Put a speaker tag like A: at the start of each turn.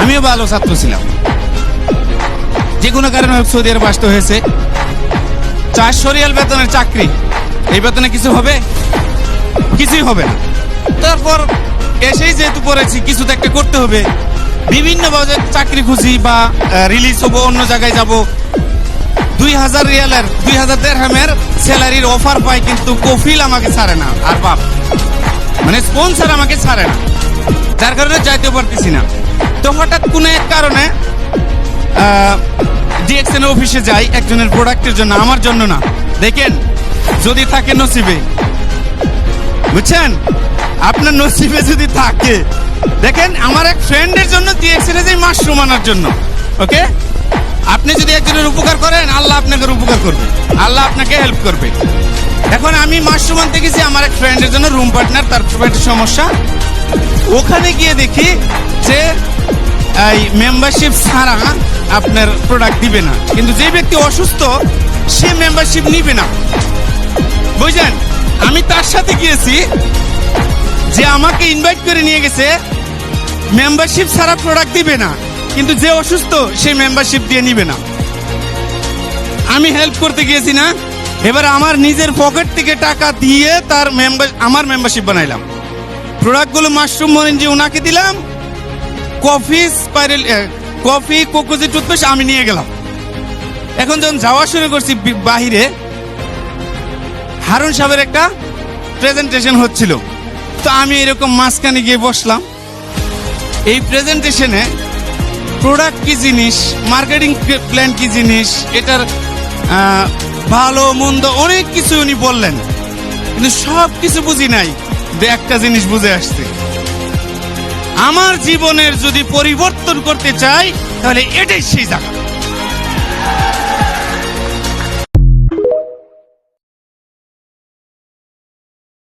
A: আমিও ভালো ছাত্র ছিলাম, যে কোনো কারণে সৌদি আরব আসতে হয়েছে। 400 রিয়াল বেতনের চাকরি, এই বেতনে কিছু হবে? কিছুই হবে না। তারপর এসেই যেহেতু পড়েছি, কিছু তো একটা করতে হবে। বিভিন্ন বাজার চাকরি খুঁজি বা রিলিজ হবো, অন্য জায়গায় যাব। 2000 রিয়ালের 2000 দিরহামের স্যালারির অফার পাই, কিন্তু কফিল আমাকে ছাড়ে না, আর বাপ মানে স্পন্সর আমাকে ছাড়ে না, যার কারণে যাইতে পারতেছি না। তো হঠাৎ কোনো এক কারণে ডিএক্সএন অফিসে যাই একজনের প্রোডাক্টের জন্য, আমার জন্য না। দেখেন, যদি থাকে নসিবে, বুঝছেন, আপনার নসিবে যদি থাকে, দেখেন আমার এক ফ্রেন্ডের জন্য ডিএক্সএনে যাই মাশরুম আনার জন্য। ওকে, আপনি যদি একজনের উপকার করেন, আল্লাহ আপনাকে উপকার করবে, আল্লাহ আপনাকে হেল্প করবে। এখন আমি মাশরুম আনতে গেছি আমার এক ফ্রেন্ডের জন্য, রুম পার্টনার, তার পেটের সমস্যা। ওখানে গিয়ে দেখি যে এই মেম্বারশিপ ছাড়া আপনার প্রোডাক্ট দিবে না, কিন্তু যে ব্যক্তি অসুস্থ সে মেম্বারশিপ নিবে না, বুঝলেন। আমি তার সাথে গিয়েছি, যে আমাকে ইনভাইট করে নিয়ে গেছে, মেম্বারশিপ ছাড়া প্রোডাক্ট দিবে না, কিন্তু যে অসুস্থ সে মেম্বারশিপ দিয়ে নিবে না। আমি হেল্প করতে গিয়েছি না, এবার আমার নিজের পকেট থেকে টাকা দিয়ে তার আমার মেম্বারশিপ বানাইলাম। প্রোডাক্টগুলো মাশরুম মরিঞ্জি ওনাকে দিলাম, কফি কোকোজি টুথপেস্ট আমি নিয়ে গেলাম। এখন যখন যাওয়া শুরু করছি বাহিরে, হারুন সাহেবের একটা প্রেজেন্টেশন হচ্ছিল, তো আমি এরকম মাঝখানে গিয়ে বসলাম। এই প্রেজেন্টেশনে প্রোডাক্ট কি জিনিস, মার্কেটিং প্ল্যান কি জিনিস, এটার ভালো মন্দ অনেক কিছু উনি বললেন, কিন্তু সব কিছু বুঝি নাই। একটা জিনিস বুঝে আসছে, আমার জীবনের যদি পরিবর্তন করতে চাই, তাহলে এটাই সেই জায়গা।